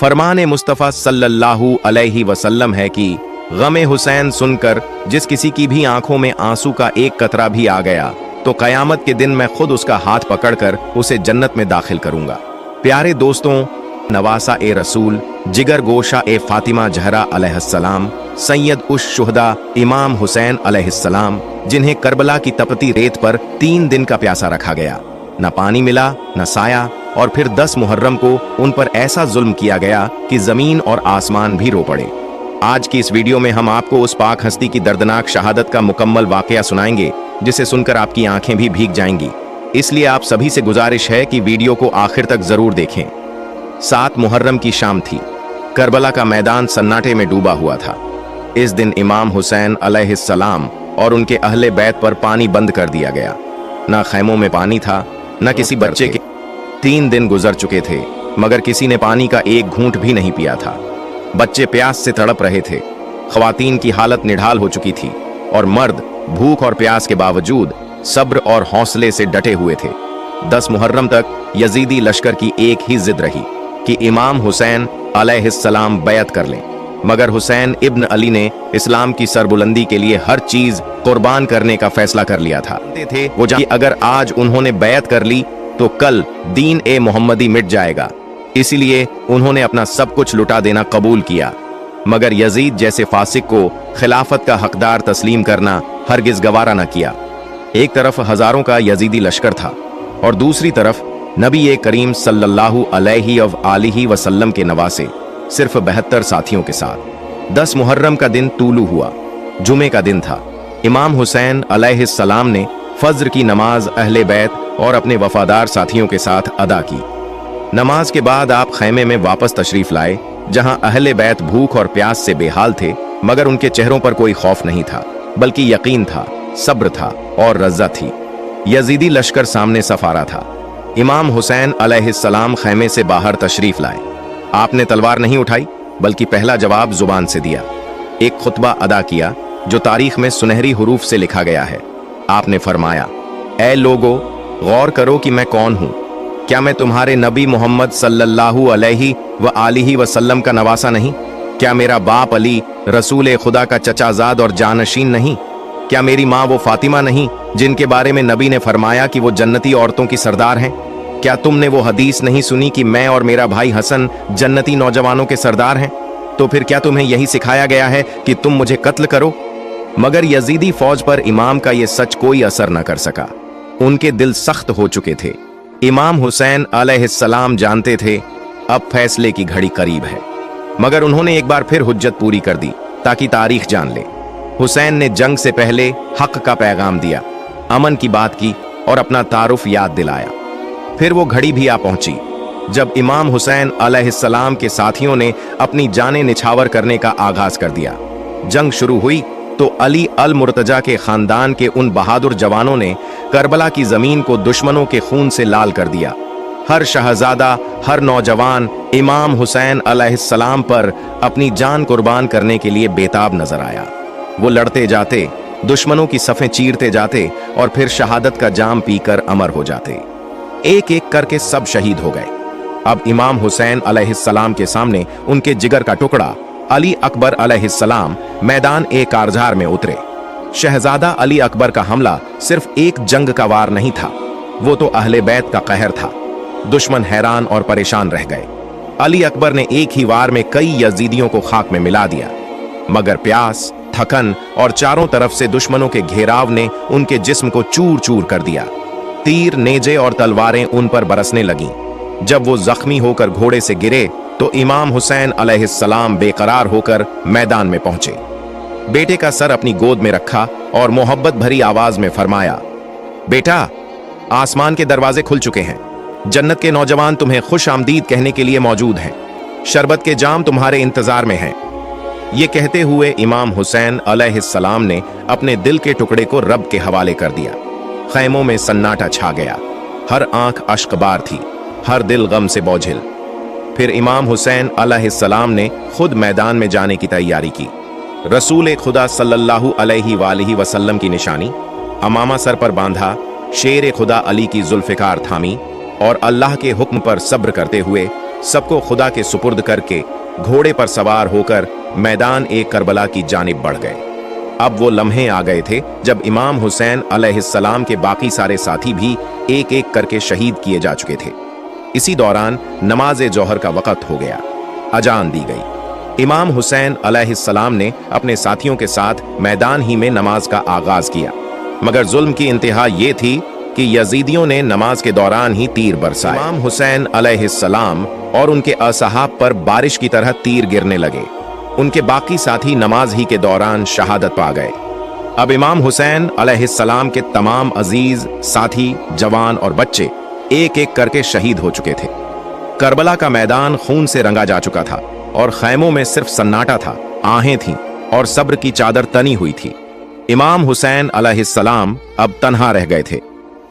फरमान मुस्तफ़ा सल्लल्लाहु अलैहि वसल्लम है कि गम हुसैन सुनकर जिस किसी की भी आंखों में आंसू का एक कतरा भी आ गया तो क़यामत के दिन मैं खुद उसका हाथ पकड़कर उसे जन्नत में दाखिल करूंगा। प्यारे दोस्तों, नवासा ए रसूल, जिगर गोशा ए फातिमा जहरा अलैहिस्सलाम, सैयद उश शुहदा इमाम हुसैन अलैहिस्सलाम, जिन्हें करबला की तपती रेत पर 3 दिन का प्यासा रखा गया, न पानी मिला न साया, और फिर 10 मुहर्रम को उन पर ऐसा जुल्म किया गया कि जमीन और आसमान भी रो पड़े। आज की इस वीडियो में हम आपको उस पाक हस्ती की दर्दनाक शहादत का मुकम्मल वाकया सुनाएंगे, जिसे सुनकर आपकी आंखें भी भीग जाएंगी। इसलिए आप सभी से गुजारिश है कि वीडियो को आखिर तक जरूर देखें। 7 मुहर्रम की शाम थी। करबला का मैदान सन्नाटे में डूबा हुआ था। इस दिन इमाम हुसैन अलैहिस्सलाम और उनके अहले बैत पर पानी बंद कर दिया गया। न खैमों में पानी था, न किसी बच्चे के। 3 दिन गुजर चुके थे, मगर किसी ने पानी का एक घूंट भी नहीं पिया था। बच्चे प्यास से तड़प रहे थे, ख्वातीन की हालत निढाल हो चुकी थी, और मर्द भूख और प्यास के बावजूद सब्र और हौसले से डटे हुए थे। 10 मुहर्रम तक यजीदी लश्कर की एक ही जिद रही कि इमाम हुसैन अलैहिस्सलाम बैत कर लें, मगर हुसैन इब्न अली ने इस्लाम की सरबुलंदी के लिए हर चीज कुर्बान करने का फैसला कर लिया था। थे वो कि अगर आज उन्होंने बैत कर ली तो कल दीन ए मोहम्मदी मिट जाएगा। इसीलिए उन्होंने अपना सब कुछ लुटा देना कबूल किया, मगर यजीद जैसे फासिक को खिलाफत का हकदार तस्लीम करना हरगिज गवारा न किया। एक तरफ हजारों का यजीदी लश्कर था और दूसरी तरफ नबी करीम सल्लल्लाहु अलैहि वसल्लम के नवासे सिर्फ 72 साथियों के साथ। 10 मुहर्रम का दिन तूलू हुआ, जुमे का दिन था। इमाम हुसैन अलैहिस्सलाम ने फज्र की नमाज अहले बैत और अपने वफादार साथियों के साथ अदा की। नमाज के बाद आप खैमे में वापस तशरीफ लाए, जहां अहले बैत भूख और प्यास से बेहाल थे, मगर उनके चेहरों पर कोई खौफ नहीं था, बल्कि यकीन था, सब्र था और रज़ा थी। यजीदी लश्कर सामने सफारा था। इमाम हुसैन अलैहिस्सलाम खैमे से बाहर तशरीफ लाए। आपने तलवार नहीं उठाई, बल्कि पहला जवाब जुबान से दिया। एक खुतबा अदा किया जो तारीख में सुनहरी हुरूफ से लिखा गया है। आपने फरमाया, ऐ लोगो, गौर करो कि मैं कौन हूं। क्या मैं तुम्हारे नबी मोहम्मद सल्लल्लाहु अलैहि वसल्लम का नवासा नहीं? क्या मेरा बाप अली रसूल खुदा का चचाजाद और जानशीन नहीं? क्या मेरी माँ वो फातिमा नहीं जिनके बारे में नबी ने फरमाया कि वो जन्नती औरतों की सरदार हैं? क्या तुमने वो हदीस नहीं सुनी कि मैं और मेरा भाई हसन जन्नती नौजवानों के सरदार हैं? तो फिर क्या तुम्हें यही सिखाया गया है कि तुम मुझे कत्ल करो? मगर यजीदी फौज पर इमाम का ये सच कोई असर न कर सका। उनके दिल सख्त हो चुके थे। इमाम हुसैन अलैहिस्सलाम जानते थे अब फैसले की घड़ी करीब है, मगर उन्होंने एक बार फिर हुज्जत पूरी कर दी ताकि तारीख जान ले। हुसैन ने जंग से पहले हक का पैगाम दिया, अमन की बात की और अपना तारुफ याद दिलाया। फिर वो घड़ी भी आ पहुंची जब इमाम हुसैन अलैहिस्सलाम के साथियों ने अपनी जानें निछावर करने का आगाज कर दिया। जंग शुरू हुई तो अली अल मुर्तजा के खानदान के उन बहादुर जवानों ने करबला की जमीन को दुश्मनों के खून से लाल कर दिया। हर शहजादा, हर नौजवान इमाम हुसैन अलैहिस्सलाम पर अपनी जान कुर्बान करने के लिए बेताब नजर आया। वो लड़ते जाते, दुश्मनों की सफ़ें चीरते जाते और फिर शहादत का जाम पीकर अमर हो जाते। एक एक करके सब शहीद हो गए। अब इमाम हुसैन अलैहिस्सलाम के सामने उनके जिगर का टुकड़ा अली अकबर अलैहिस्सलाम मैदान ए कारजार में उतरे। शहजादा अली अकबर का हमला सिर्फ एक जंग का वार नहीं था, वो तो अहले बैत का कहर था। दुश्मन हैरान और परेशान रह गए। अली अकबर ने एक ही वार में कई यजीदियों को खाक में मिला दिया, मगर प्यास, थकन और चारों तरफ से दुश्मनों के घेराव ने उनके जिस्म को चूर चूर कर दिया। तीर, नेजे और तलवारें उन पर बरसने लगीं। जब वो जख्मी होकर घोड़े से गिरे तो इमाम हुसैन अलैहिस्सलाम बेकरार होकर मैदान में पहुंचे। बेटे का सर अपनी गोद में रखा और मोहब्बत भरी आवाज में फरमाया, बेटा, आसमान के दरवाजे खुल चुके हैं। जन्नत के नौजवान तुम्हें खुश आमदीद कहने के लिए मौजूद हैं। शरबत के जाम तुम्हारे इंतजार में हैं। ये कहते हुए इमाम हुसैन अलैहिस्सलाम ने अपने दिल के टुकड़े को रब के हवाले कर दिया। खैमों में सन्नाटा छा गया। हर आंख अश्कबार थी, हर दिल गम से बोझिल। फिर इमाम हुसैन अलैहिस्सलाम ने खुद मैदान में जाने की तैयारी की। रसूल खुदा सल्लल्लाहु अलैहि वसल्लम की निशानी, अमामा सर पर बांधा, शेर खुदा अली की जुल्फ़िकार थामी और अल्लाह के हुक्म पर सब्र करते हुए सबको खुदा के सुपुर्द करके घोड़े पर सवार होकर मैदान ए करबला की जानिब बढ़ गए। अब वो लम्हे आ गए थे जब इमाम हुसैन अलैहिस्सलाम के बाकी सारे साथी भी एक एक करके शहीद किए जा चुके थे। इसी दौरान नमाज जोहर का वक़्त हो गया, अजान दी गई। इमाम हुसैन अलैहिस्सलाम ने अपने साथियों के साथ मैदान ही में नमाज का आगाज किया, मगर जुल्म की इंतहा ये थी कि यजीदियों ने नमाज के दौरान ही तीर बरसाए। इमाम हुसैन अलैहिस्सलाम और उनके असहाब पर बारिश की तरह तीर गिरने लगे। उनके बाकी साथी नमाज ही के दौरान शहादत पा गए। अब इमाम हुसैन अलैहिस्सलाम के तमाम अजीज साथी, जवान और बच्चे एक एक करके शहीद हो चुके थे। करबला का मैदान खून से रंगा जा चुका था और खैमों में सिर्फ सन्नाटा था, आहें थीं और सब्र की चादर तनी हुई थी। इमाम हुसैन अलैहिस्सलाम अब तन्हा रह गए थे,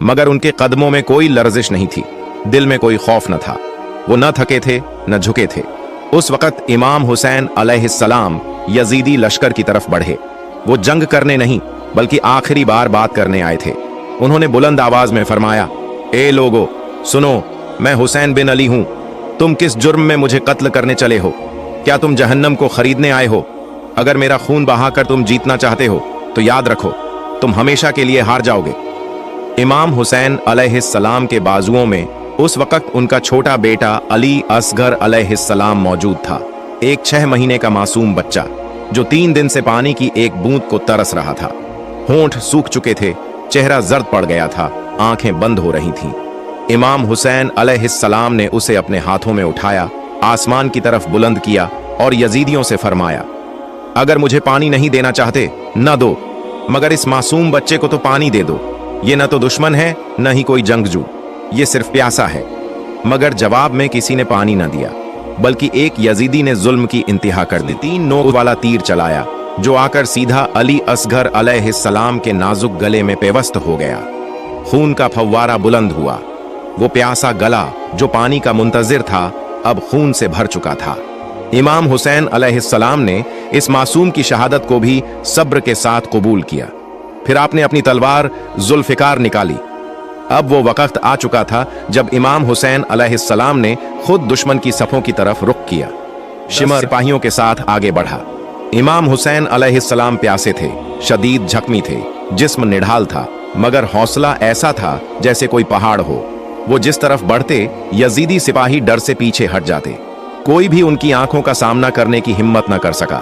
मगर उनके कदमों में कोई लर्जिश नहीं थी, दिल में कोई खौफ न था। वो न थके थे न झुके थे। उस वक़्त इमाम हुसैन अलैहिस्सलाम यजीदी लश्कर की तरफ बढ़े। वो जंग करने नहीं बल्कि आखिरी बार बात करने आए थे। उन्होंने बुलंद आवाज में फरमाया, ए लोगो सुनो, मैं हुसैन बिन अली हूं। तुम किस जुर्म में मुझे कत्ल करने चले हो? क्या तुम जहन्नम को खरीदने आए हो? अगर मेरा खून बहाकर तुम जीतना चाहते हो तो याद रखो, तुम हमेशा के लिए हार जाओगे। इमाम हुसैन अलैहिस्सलाम के बाजुओं में उस वक़्त उनका छोटा बेटा अली असगर अलैहिस्सलाम मौजूद था, एक 6 महीने का मासूम बच्चा जो 3 दिन से पानी की एक बूंद को तरस रहा था। होंठ सूख चुके थे, चेहरा जर्द पड़ गया था, आंखें बंद हो रही थीं। इमाम हुसैन अलैहिस्सलाम ने उसे अपने हाथों में उठाया, आसमान की तरफ बुलंद किया और यजीदियों से फरमाया, अगर मुझे पानी नहीं देना चाहते न दो, मगर इस मासूम बच्चे को तो पानी दे दो। ये न तो दुश्मन है न ही कोई जंगजू, ये सिर्फ प्यासा है। मगर जवाब में किसी ने पानी न दिया, बल्कि एक यजीदी ने जुल्म की इंतहा कर दी। 3 नोक वाला तीर चलाया जो आकर सीधा अली असगर अलैहिस्सलाम के नाजुक गले में पेवस्त हो गया। खून का फव्वारा बुलंद हुआ। वो प्यासा गला जो पानी का मुंतजिर था अब खून से भर चुका था। इमाम हुसैन अलैहिस्सलाम ने इस मासूम की शहादत को भी सब्र के साथ कबूल किया। फिर आपने अपनी तलवार जुल्फिकार निकाली। अब वो वक्त आ चुका था जब इमाम हुसैन अलैहिस्सलाम ने खुद दुश्मन की सफों की तरफ रुख किया। शिमर सिपाहियों के साथ आगे बढ़ा। इमाम हुसैन अलैहिस्सलाम प्यासे थे, शदीद जख्मी थे, जिस्म निढाल था, मगर हौसला ऐसा था जैसे कोई पहाड़ हो। वो जिस तरफ बढ़ते यजीदी सिपाही डर से पीछे हट जाते। कोई भी उनकी आंखों का सामना करने की हिम्मत न कर सका।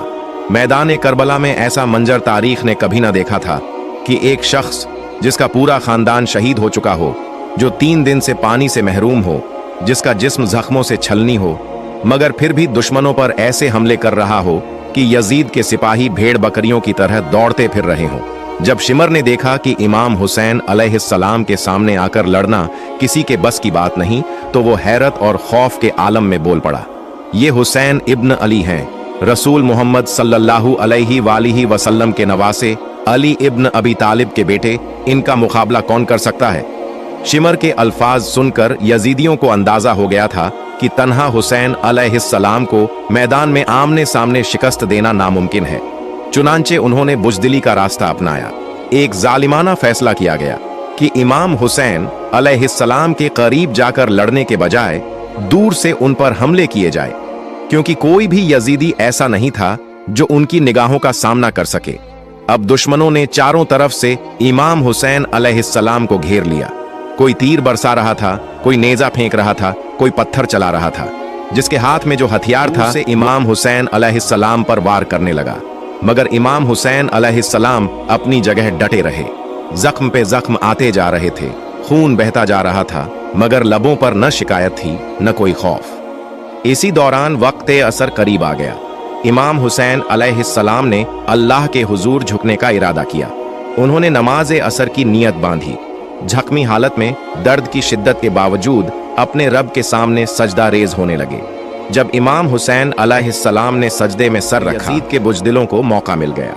मैदान करबला में ऐसा मंजर तारीख ने कभी न देखा था कि एक शख्स जिसका पूरा खानदान शहीद हो चुका हो, जो 3 दिन से पानी से महरूम हो, जिसका जिस्म जख्मों से छलनी हो, मगर फिर भी दुश्मनों पर ऐसे हमले कर रहा हो कि यजीद के सिपाही भेड़ बकरियों की तरह दौड़ते फिर रहे हों। जब शिमर ने देखा कि इमाम हुसैन अलैहिस्सलाम के सामने आकर लड़ना किसी के बस की बात नहीं, तो वो हैरत और खौफ के आलम में बोल पड़ा, ये हुसैन इब्न अली हैं, रसूल मोहम्मद सल्लल्लाहु अलैहि वालिहि वसल्लम के नवासे अली इब्न अबी तालिब के बेटे, इनका मुकाबला कौन कर सकता है? शिमर के अल्फाज सुनकर यजीदियों को अंदाजा हो गया था कि तन्हा हुसैन अलैहिस्सलाम को मैदान में आमने सामने शिकस्त देना नामुमकिन है। चुनांचे उन्होंने बुजदिली का रास्ता अपनाया। एक जालिमाना फैसला किया गया कि इमाम हुसैन अलैहिस्सलाम के करीब जाकर लड़ने के बजाय दूर से उन पर हमले किए जाए, क्योंकि कोई भी यजीदी ऐसा नहीं था जो उनकी निगाहों का सामना कर सके। अब दुश्मनों ने चारों तरफ से इमाम हुसैन अलैहिस्सलाम को घेर लिया। कोई तीर बरसा रहा था, कोई नेजा फेंक रहा था, कोई पत्थर चला रहा था। जिसके हाथ में जो हथियार था से इमाम हुसैन अलैहिस्सलाम पर वार करने लगा, मगर इमाम हुसैन अलैहिस्सलाम अपनी जगह डटे रहे। जख्म पे जख्म आते जा रहे थे, खून बहता जा रहा था, मगर लबों पर न शिकायत थी न कोई खौफ। इसी दौरान वक्त असर करीब आ गया। इमाम हुसैन अलैहिस्सलाम ने अल्लाह के हुजूर झुकने का इरादा किया। उन्होंने नमाज असर की नियत बांधी। जख्मी हालत में दर्द की शिद्दत के बावजूद अपने रब के सामने सजदा रेज होने लगे। जब इमाम हुसैन अलैहिस्सलाम ने सजदे में सर रखा, यजीद के बुजदिलों को मौका मिल गया।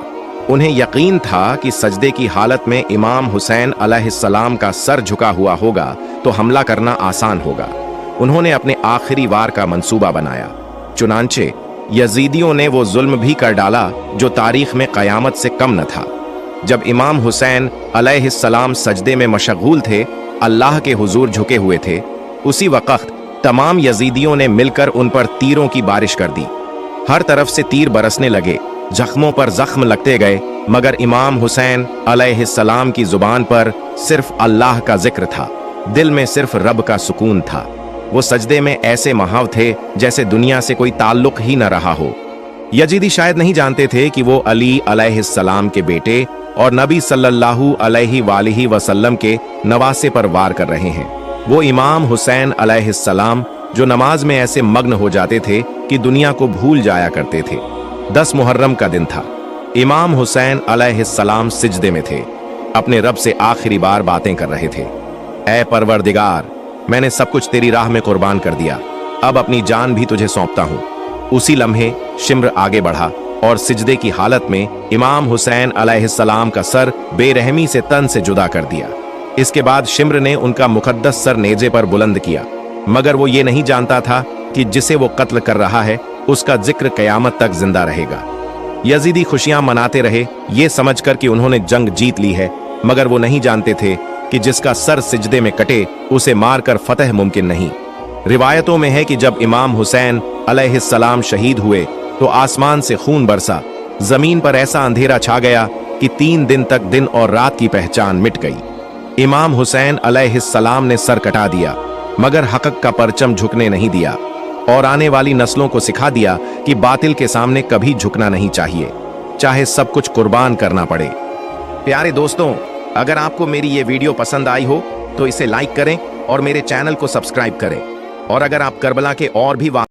उन्हें यकीन था कि सजदे की हालत में इमाम हुसैन अलैहिस्सलाम का सर झुका हुआ होगा तो हमला करना आसान होगा। उन्होंने अपने आखिरी वार का मंसूबा बनाया। चुनांचे यजीदियों ने वो जुल्म भी कर डाला जो तारीख में कयामत से कम न था। जब इमाम हुसैन अलैहिस्सलाम सजदे में मशगूल थे, अल्लाह के हुजूर झुके हुए थे, उसी वक्त तमाम यजीदियों ने मिलकर उन पर तीरों की बारिश कर दी। हर तरफ से तीर बरसने लगे, जख्मों पर जख्म लगते गए, मगर इमाम हुसैन अलैहिस्सलाम की जुबान पर सिर्फ अल्लाह का जिक्र था, दिल में सिर्फ रब का सुकून था। वो सजदे में ऐसे महाव थे जैसे दुनिया से कोई ताल्लुक ही न रहा हो। यजीदी शायद नहीं जानते थे कि वो अली अलैहिस्सलाम के बेटे और नबी सल्लल्लाहु अलैहि वसल्लम के नवासे पर वार कर रहे हैं। वो इमाम हुसैन अलैहिस्सलाम जो नमाज में ऐसे मग्न हो जाते थे कि दुनिया को भूल जाया करते थे। 10 मुहर्रम का दिन था। इमाम हुसैन अलैहिस्सलाम सिजदे में थे, अपने रब से आखिरी बार बातें कर रहे थे। ऐ परवरदिगार, मैंने सब कुछ तेरी राह में कुर्बान कर दिया, अब अपनी जान भी तुझे सौंपता हूँ। उसी लम्हे शिम्र आगे बढ़ा और सिजदे की हालत में इमाम हुसैन अलैहिस्सलाम का सर बेरहमी से तन से जुदा कर दिया। इसके बाद शिम्र ने उनका मुकद्दस सर नेजे पर बुलंद किया, मगर वो ये नहीं जानता था कि जिसे वो कत्ल कर रहा है उसका जिक्र कयामत तक जिंदा रहेगा। यजीदी खुशियां मनाते रहे ये समझकर कि उन्होंने जंग जीत ली है, मगर वो नहीं जानते थे कि जिसका सर सिजदे में कटे उसे मारकर फतह मुमकिन नहीं। रिवायतों में है कि जब इमाम हुसैन अलैहिस्सलाम शहीद हुए तो आसमान से खून बरसा, जमीन पर ऐसा अंधेरा छा गया कि 3 दिन तक दिन और रात की पहचान मिट गई। इमाम हुसैन अलैहिस्सलाम ने सर कटा दिया, मगर हक़ का परचम झुकने नहीं दिया और आने वाली नस्लों को सिखा दिया कि बातिल के सामने कभी झुकना नहीं चाहिए, चाहे सब कुछ कुर्बान करना पड़े। प्यारे दोस्तों, अगर आपको मेरी ये वीडियो पसंद आई हो तो इसे लाइक करें और मेरे चैनल को सब्सक्राइब करें। और अगर आप करबला के और भी